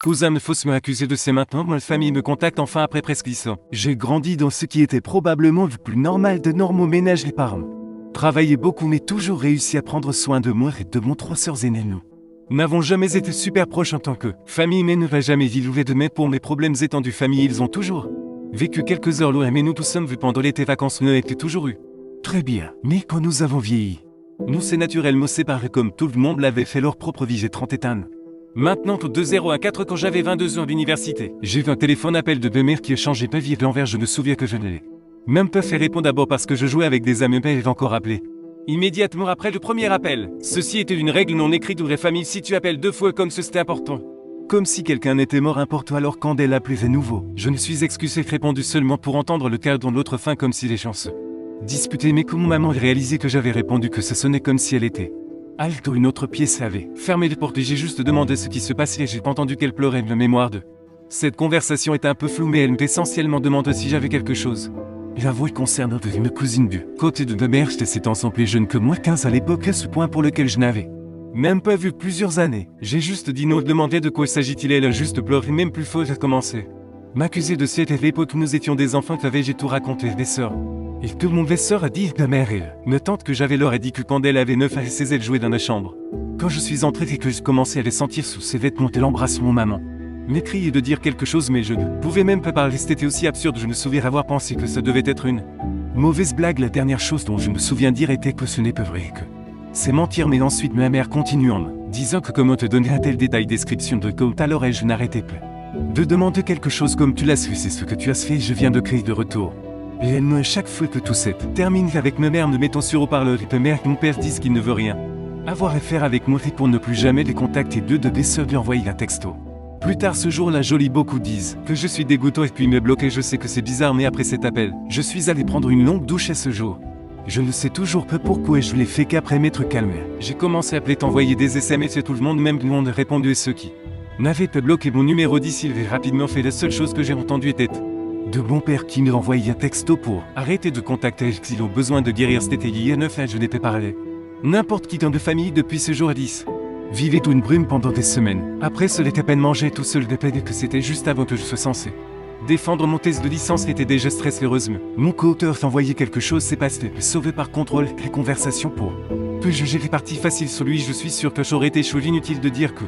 cousin me faussement accusé de c'est maintenant, ma famille me contacte enfin après presque 10 ans. J'ai grandi dans ce qui était probablement le plus normal de normaux ménages les parents. Travaillé beaucoup mais toujours réussi à prendre soin de moi et de mon 3 sœurs aînées nous. N'avons jamais été super proches en tant que famille mais ne va jamais vivre de même pour mes problèmes étendus famille ils ont toujours vécu quelques heures loin mais nous tous sommes vus pendant l'été vacances nous étions toujours eu. Très bien, mais quand nous avons vieilli, nous c'est naturellement séparés comme tout le monde l'avait fait leur propre vie j'ai 30 ans. Maintenant tout 2014 quand j'avais 22 ans à l'université, j'ai vu un téléphone appel de mère qui a changé ma vie de l'envers je me souviens que je ne l'ai même pas fait répondre d'abord parce que je jouais avec des amis mais j'ai encore appelé. Immédiatement après le premier appel, ceci était une règle non écrite de la famille si tu appelles 2 fois comme c'était important. Comme si quelqu'un était mort important alors quand elle appelait à nouveau. Je ne suis excusé répondu seulement pour entendre le cas dans l'autre fin comme si les chanceux disputés mais comme maman réalisait que j'avais répondu que ça sonnait comme si elle était alto une autre pièce avait fermé les portes et j'ai juste demandé ce qui se passait et j'ai entendu qu'elle pleurait de mémoire de. Cette conversation était un peu floue mais elle m'a essentiellement demandé si j'avais quelque chose. J'avoue concernant une cousine du côté de ma mère j'étais 7 ans sans plus jeune que moi 15 à l'époque à ce point pour lequel je n'avais même pas vu plusieurs années. J'ai juste dit non demandé de quoi s'agit-il elle a juste pleuré même plus fort a commencé. M'accuser de cette époque où nous étions des enfants qu'avais j'ai tout raconté mes sœurs. Et que mon sœur a dit ma mère et ma tante que j'avais leur a dit que quand elle avait 9 à 16 elle jouait dans la chambre. Quand je suis entré et que je commençais à les sentir sous ses vêtements elle embrasse mon maman. M'écrier de dire quelque chose mais je ne pouvais même pas parler c'était aussi absurde je me souviens avoir pensé que ça devait être une mauvaise blague la dernière chose dont je me souviens dire était que ce n'est pas vrai que c'est mentir mais ensuite ma mère continue en me disant que comment te donner un tel détail description de compte alors et je n'arrêtais pas de demander quelque chose comme tu l'as fait c'est ce que tu as fait je viens de crier de retour. Et elle me chaque fois que tout cette termine avec ma mère me mettant sur haut-parleur et ma mère que mon père dise qu'il ne veut rien avoir à faire avec moi et pour ne plus jamais les contacter deux de des sœurs lui envoyer un texto. Plus tard ce jour-là joli beaucoup disent que je suis dégoûtant et puis me bloquer je sais que c'est bizarre mais après cet appel, je suis allé prendre une longue douche à ce jour. Je ne sais toujours pas pourquoi et je l'ai fait qu'après m'être calmé. J'ai commencé à appeler t'envoyer des SMS et tout le monde même le monde a répondu et ceux qui n'avaient pas bloqué mon numéro d'ici et rapidement fait la seule chose que j'ai entendue était de mon père qui m'a envoyé un texto pour arrêter de contacter s'ils ont besoin de guérir c'était il y a 9 ans je n'ai pas parlé. N'importe qui dans de famille depuis ce jour à 10. Vivait toute une brume pendant des semaines. Après cela à peine mangé tout seul de peine que c'était juste avant que je sois censé défendre mon test de licence était déjà stress heureusement. Mon co-auteur t'envoyait quelque chose c'est passé sauvé par contrôle les conversations pour peu juger les parties faciles sur lui je suis sûr que j'aurais été chose inutile de dire que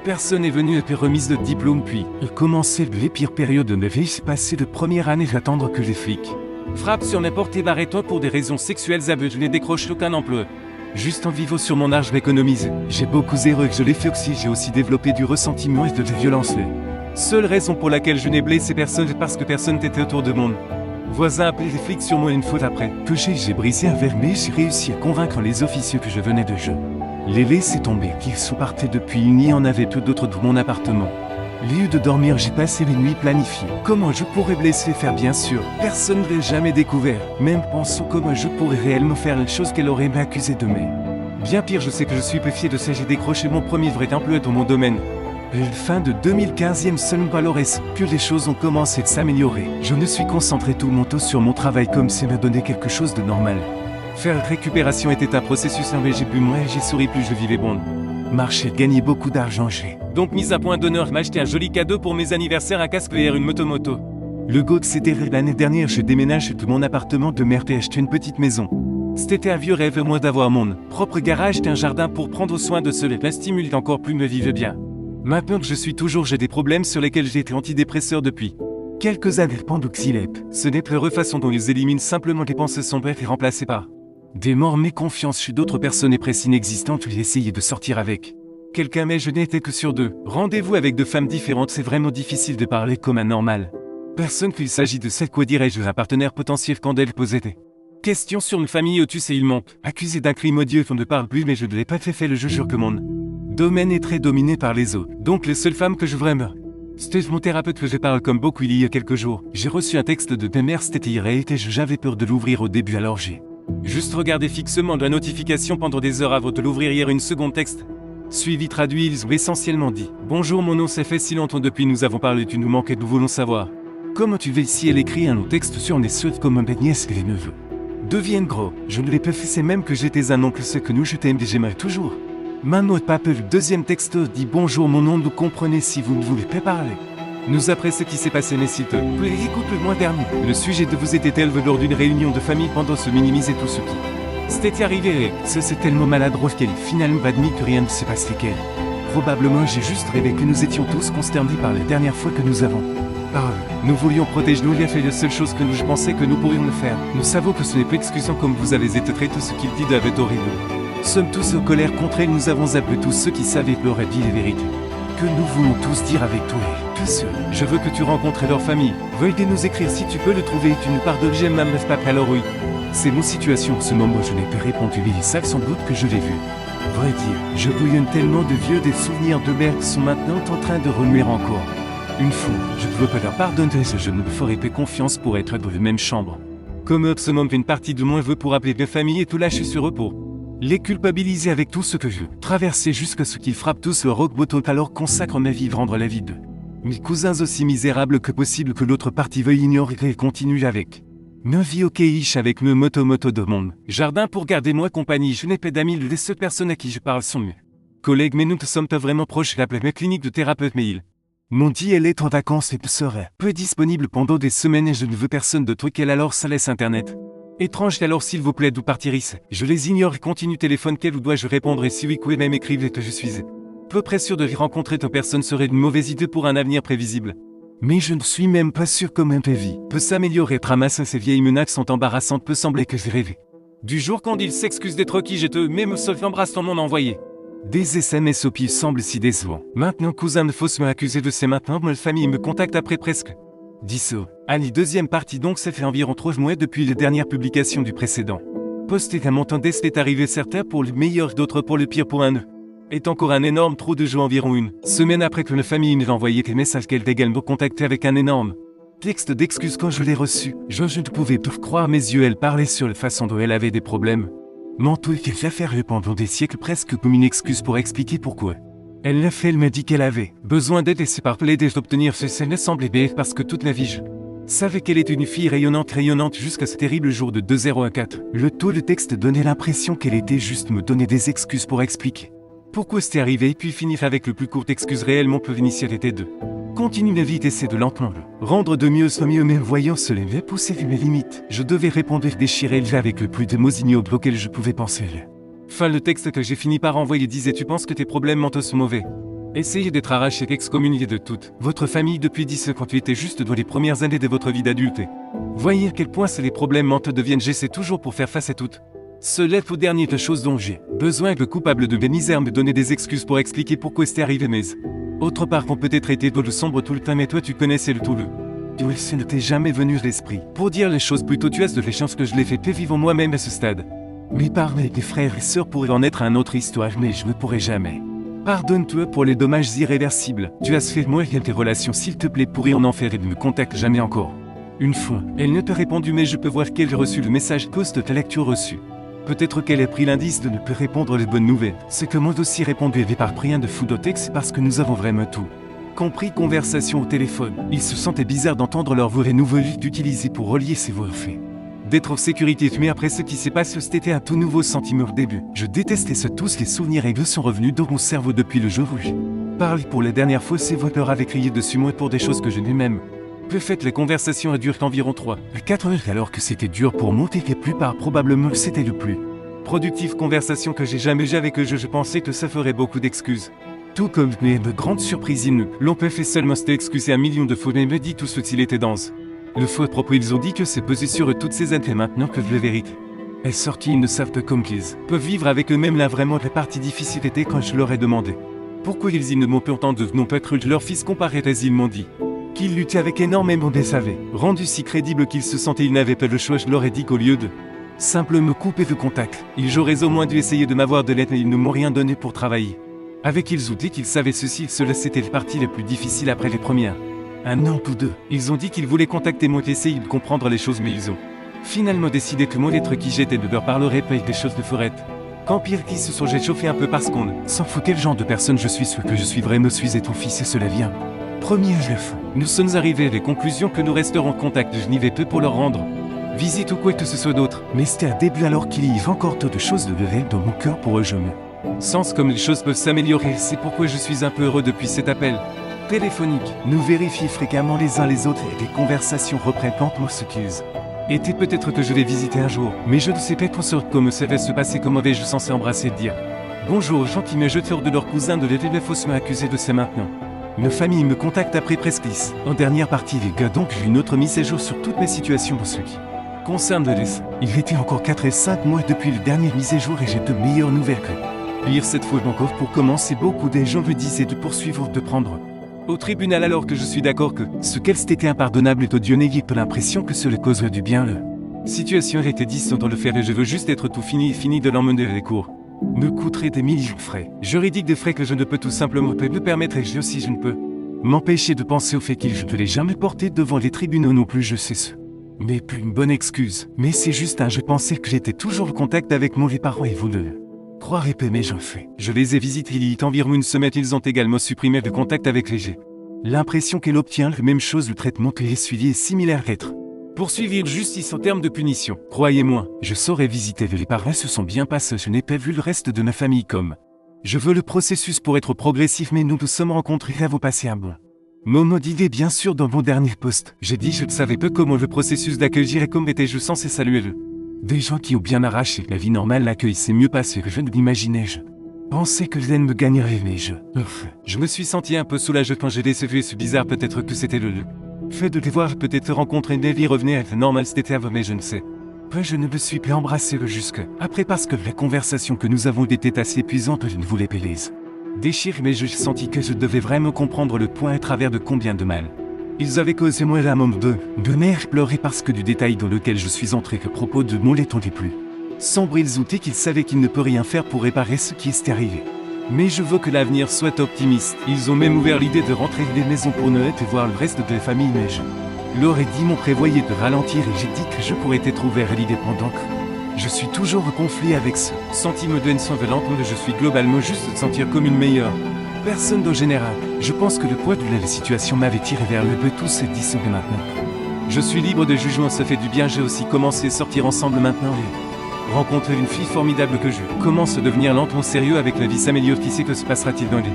personne n'est venu après remise de diplôme puis il commençait les pires périodes de ma vie c'est passé de première année j'attendre que les flics frappent sur n'importe et barrez-toi pour des raisons sexuelles aveugles je ne décroche aucun emploi. Juste en vivant sur mon âge m'économise. J'ai beaucoup d'erreurs que je l'ai fait aussi j'ai aussi développé du ressentiment et de la violence. La seule raison pour laquelle je n'ai blessé personne est parce que personne n'était autour de mon voisin appelé les flics sur moi une fois après que j'ai brisé un verre mais j'ai réussi à convaincre les officiers que je venais de jeu. Les laisser tomber qu'ils sont partis depuis il n'y en avait peu d'autres dans mon appartement. Lieu de dormir j'ai passé les nuits planifiées. Comment je pourrais blesser faire bien sûr. Personne ne l'a jamais découvert. Même pensons comment je pourrais réellement faire les choses qu'elle aurait m'accusé de mais. Bien pire je sais que je suis peu fier de ça j'ai décroché mon premier vrai emploi dans mon domaine. Fin de 2015e seulement alors est-ce que les choses ont commencé de s'améliorer. Je me suis concentré tout mon temps sur mon travail comme si m'a donné quelque chose de normal. Faire récupération était un processus mais j'ai bu moins et j'ai souri plus je vivais bon. Marcher, gagner beaucoup d'argent j'ai donc mis à point d'honneur m'acheter un joli cadeau pour mes anniversaires un casque VR une moto. Le goût c'était l'année dernière je déménage de mon appartement de merde et acheté une petite maison. C'était un vieux rêve moi d'avoir mon propre garage et un jardin pour prendre soin de cela la stimule encore plus me vivait bien. Maintenant que je suis toujours j'ai des problèmes sur lesquels j'ai été antidépresseur depuis quelques années pendant que ce n'est plus la façon dont ils éliminent simplement les pensées sombres et remplacées par des morts mais confiance chez d'autres personnes et presque inexistantes j'ai essayé de sortir avec quelqu'un mais je n'étais que sur 2 rendez-vous avec 2 femmes différentes c'est vraiment difficile de parler comme un normal. Personne qu'il s'agit de cette quoi dirais-je un partenaire potentiel quand elle posait des questions sur une famille où tu sais il monte accusé d'un crime odieux on ne parle plus mais je ne l'ai pas fait le jeu que mon domaine est très dominé par les autres donc les seules femmes que je vraiment c'était mon thérapeute que je parle comme beaucoup il y a quelques jours. J'ai reçu un texte de ma mère c'était hier et j'avais peur de l'ouvrir au début alors j'ai juste regardé fixement la notification pendant des heures avant de l'ouvrir hier une seconde texte. Suivi traduit ils ont essentiellement dit « Bonjour mon nom ça fait si longtemps depuis nous avons parlé tu nous manques et nous voulons savoir. Comment tu vas ici elle écrit un autre texte sur mes soeurs comme un nièce et les neveux. Deviennent gros, je ne l'ai pas fait c'est même que j'étais un oncle ce que nous je t'aime et j'aimerais toujours. Maman Pape, le deuxième texto dit bonjour mon nom, nous comprenez si vous ne voulez pas parler. Nous après ce qui s'est passé, mais s'il te plaît, écoute le moins dernier. Le sujet de vous était élevé lors d'une réunion de famille pendant se minimiser tout ce qui c'était arrivé et c'est tellement maladroit qu'elle finalement admis que rien ne s'est passé qu'elle. Probablement j'ai juste rêvé que nous étions tous consternés par les dernières fois que nous avons parlé. Nous voulions protéger nos liens, fait la seule chose que je pensais que nous pourrions le faire. Nous savons que ce n'est pas excusant comme vous avez été traité, ce qu'il dit d'avait horrible. Sommes tous en colère contre elle, nous avons appelé tous ceux qui savaient leur dit les vérités. Que nous voulons tous dire avec toi et que ce. Je veux que tu rencontres leur famille. Veuillez nous écrire si tu peux le trouver et tu nous pardonnes. J'aime ma meuf Pape. Alors oui, c'est mon situation. En ce moment je n'ai pas répondu, mais ils savent sans doute que je l'ai vu. Vrai dire, je bouillonne tellement de vieux, des souvenirs de merde sont maintenant en train de remuer encore. Une fois, je ne veux pas leur pardonner, je ne me ferai pas confiance pour être dans la même chambre. Comme ce moment une partie de moi veut pour appeler mes familles et tout lâcher sur eux pour les culpabiliser avec tout ce que je traverser jusqu'à ce qu'ils frappent tous le rock bottom, alors consacre ma vie, rendre la vie de mes cousins aussi misérable que possible, que l'autre partie veuille ignorer et continue avec ma vie ok-ish avec me moto de monde. Jardin pour garder moi compagnie, je n'ai pas d'amis, les seules personnes à qui je parle sont mes collègues, mais nous ne sommes pas vraiment proches. J'appelle mes cliniques de thérapeute, mais ils m'ont dit elle est en vacances et serait peu disponible pendant des semaines et je ne veux personne de truc. Elle alors ça laisse internet. Étrange, alors s'il vous plaît d'où partiris. Je les ignore et continue téléphone. Quel ou dois-je répondre et si oui quoi même écrivez que je suis peu près sûr de rencontrer ta personne serait une mauvaise idée pour un avenir prévisible. Mais je ne suis même pas sûr comment ta vie peut s'améliorer. Ramasse ces vieilles menaces sont embarrassantes, peut sembler que j'ai rêvé. Du jour quand il s'excuse d'être qui je te même sauf embrasse ton nom envoyé. Des SMS au pire semblent si décevants. Maintenant cousin ne faut se m'accuser de c'est maintenant ma famille me contacte après presque 10 ans. Allez, deuxième partie donc, ça fait environ 3 mois depuis les dernières publications du précédent post et un montant d'est est arrivé, certains pour le meilleur, d'autres pour le pire. Pour un est encore un énorme trou de jeu environ une semaine après que la famille m'ait envoyé des messages qu'elle dégaine me contacter avec un énorme texte d'excuses. Quand je l'ai reçu, je ne pouvais pas croire mes yeux. Elle parlait sur la façon dont elle avait des problèmes mentaux et qu'elle a fait pendant des siècles, presque comme une excuse pour expliquer pourquoi elle l'a fait. Elle m'a dit qu'elle avait besoin d'aide et c'est par l'aider d'obtenir ce. Ça me semblait bien parce que toute la vie je savais qu'elle était une fille rayonnante jusqu'à ce terrible jour de 2014. Le taux de texte donnait l'impression qu'elle était juste me donner des excuses pour expliquer pourquoi c'était arrivé et puis finir avec le plus courte excuse réellement peu initiale était de continue la vie, essayer de l'entendre, rendre de mieux au mieux, mais voyant se lever pousser vu mes limites. Je devais répondre déchirer le avec le plus de mots ignobles auxquels je pouvais penser. Fin le texte que j'ai fini par envoyer disait tu penses que tes problèmes mentaux sont mauvais. Essayez d'être arraché, excommunié de toute votre famille depuis 10 ans quand tu étais juste dans les premières années de votre vie d'adulte. Voyez à quel point les problèmes mentaux deviennent. J'essaie toujours pour faire face à toutes. Cela est au dernier de choses dont j'ai besoin. Le coupable de mes misères me donner des excuses pour expliquer pourquoi c'était arrivé, mais autre part qu'on peut être été de le sombre tout le temps, mais toi tu connaissais le tout le. Ce ne t'est jamais venu à l'esprit. Pour dire les choses plutôt, tu as de la chance que je l'ai fait peu vivre moi-même à ce stade. Mes parents et tes frères et sœurs pourraient en être une autre histoire, mais je ne pourrai jamais. Pardonne-toi pour les dommages irréversibles. Tu as fait moi et tes relations, s'il te plaît, pourrais en enfer et ne me contacte jamais encore. Une fois, elle ne t'a répondu, mais je peux voir qu'elle a reçu le message post de ta lecture reçue. Peut-être qu'elle a pris l'indice de ne pas répondre les bonnes nouvelles. C'est que moi aussi répondu avait par rien de fou d'otex parce que nous avons vraiment tout compris. Conversation au téléphone. Il se sentait bizarre d'entendre leur voix et nous voulu d'utiliser pour relier ces voix au fait d'être en sécurité. Mais après ce qui s'est passé, c'était un tout nouveau sentiment au début. Je détestais ce. Tous les souvenirs aiguës sont revenus dans mon cerveau depuis le jour où je parle pour la dernière fois. Ces voix leur avaient crié dessus moi pour des choses que je n'ai même peu faites. Les conversations a duré environ 3 à 4 heures alors que c'était dur pour monter et plus part probablement c'était le plus productive conversation que j'ai jamais eu avec eux. Je pensais que ça ferait beaucoup d'excuses. Tout comme, mais de grande surprise, ils ne l'ont pas fait seulement s'était excusé un million de fois, mais me dit tout ce qu'il était dans le faux propre. Ils ont dit que c'est pesé sur eux toutes ces années maintenant que la vérité est sortie. Ils ne savent pas comme qu'ils peuvent vivre avec eux-mêmes. Là vraiment la partie difficile était quand je leur ai demandé pourquoi ils ne m'ont pas entendu, n'ont pas cru leur fils comparait. Ils m'ont dit qu'ils luttaient avec énormément des avaient rendu si crédible qu'ils se sentaient. Ils n'avaient pas le choix. Je leur ai dit qu'au lieu de simple me couper de contact, ils auraient au moins dû essayer de m'avoir de l'aide, mais ils ne m'ont rien donné pour travailler avec. Ils ont dit qu'ils savaient ceci, cela c'était la partie la plus difficile après les premières. Un an ou deux, ils ont dit qu'ils voulaient contacter moi et essayer de comprendre les choses, mais ils ont finalement décidé que moi l'être qui j'étais ne leur parlerait pas et des choses de ferait. Quand pire qui se sont j'ai chauffé un peu parce qu'on s'en fout quel genre de personne je suis. Ce que je suis vrai me suis et ton fils et cela vient. Premier chef, nous sommes arrivés à des conclusions que nous resterons en contact. Je n'y vais peu pour leur rendre visite ou quoi que ce soit d'autre. Mais c'était un début alors qu'il y avait encore tant de choses de réel dans mon cœur pour eux. Je me Sens comme les choses peuvent s'améliorer, c'est pourquoi je suis un peu heureux depuis cet appel téléphonique. Nous vérifions fréquemment les uns les autres et les conversations reprennent lentement ce qu'use. Était peut-être que je l'ai visité un jour, mais je ne sais pas trop sûr comment ça va se passer, comment vais-je censé embrasser et dire bonjour aux gens qui me jetent hors de leur cousin de l'été faussement accusé de ça maintenant. Une famille me contacte après Presqu'Is. En dernière partie les gars, donc j'ai une autre mise à jour sur toutes mes situations pour ce qui concerne le laisse. Il était encore 4 et 5 mois depuis le dernier mise à jour et j'ai de meilleures nouvelles que lire cette fois encore. Pour commencer, beaucoup des gens me disaient de poursuivre ou de prendre au tribunal, alors que je suis d'accord que ce qu'elle était impardonnable est odieux. N'ayez pas l'impression que cela causerait du bien. La situation était distante dans le faire et je veux juste être tout fini de l'emmener à les cours. Me coûterait des millions de frais juridiques, des frais que je ne peux tout simplement pas me permettre, et si je ne peux m'empêcher de penser au fait que je ne l'ai jamais porté devant les tribunaux non plus, je sais ce. Mais plus une bonne excuse. Mais c'est juste je pensais que j'étais toujours en contact avec mes parents et vous ne le croirez pas, mais j'en fais. Je les ai visités il y a environ une semaine, ils ont également supprimé le contact avec les G. L'impression qu'elle obtient la même chose, le traitement que les suivis est similaire à être poursuivi de justice en termes de punition. Croyez-moi, je saurais visiter les parents se sont bien passés, je n'ai pas vu le reste de ma famille comme je veux le processus pour être progressif, mais nous sommes rencontrés à vos patients. Momo d'idée bien sûr dans mon dernier post. J'ai dit je ne savais pas comment le processus d'accueil et comme étais-je censé saluer le. Des gens qui ont bien arraché la vie normale, l'accueil s'est mieux passé que je ne l'imaginais. Je pensais que Zen me gagnerait, mais je me suis senti un peu soulagé quand j'ai laissé vu ce bizarre. Peut-être que c'était le fait de les voir, peut-être rencontrer une vie revenir à la normale, c'était avant, mais je ne sais. Peu, je ne me suis pas embrassé jusque après parce que la conversation que nous avons était assez épuisante, je ne voulais pas les déchirer, mais je sentis que je devais vraiment comprendre le point à travers de combien de mal ils avaient causé moi la môme de mère pleurer parce que du détail dans lequel je suis entré que propos de mon laiton les plus sombres, ils outils qu'ils savaient qu'ils ne peut rien faire pour réparer ce qui est arrivé. Mais je veux que l'avenir soit optimiste. Ils ont même ouvert l'idée de rentrer des maisons pour Noël et voir le reste de la famille, mais je leur ai dit mon prévoyait de ralentir et j'ai dit que je pourrais être ouvert à l'idée pendant que je suis toujours en conflit avec ce sentiment de haine sans violente, mais je suis globalement juste de sentir comme une meilleure personne en général. Je pense que le poids de la situation m'avait tiré vers le bas, tout s'est dissipé maintenant. Je suis libre de jugement, ça fait du bien. J'ai aussi commencé à sortir ensemble maintenant et rencontrer une fille formidable que je commence à devenir lentement sérieux avec. La vie s'améliore, qui sait que se passera-t-il dans les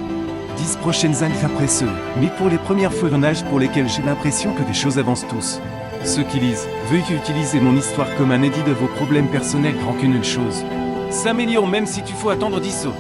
10 prochaines années après ce. Mais pour les premières fois en âge pour lesquelles j'ai l'impression que les choses avancent tous. Ceux qui lisent, veuillez utiliser mon histoire comme un édit de vos problèmes personnels, grand qu'une chose s'améliore, même si tu faut attendre 10 sauts.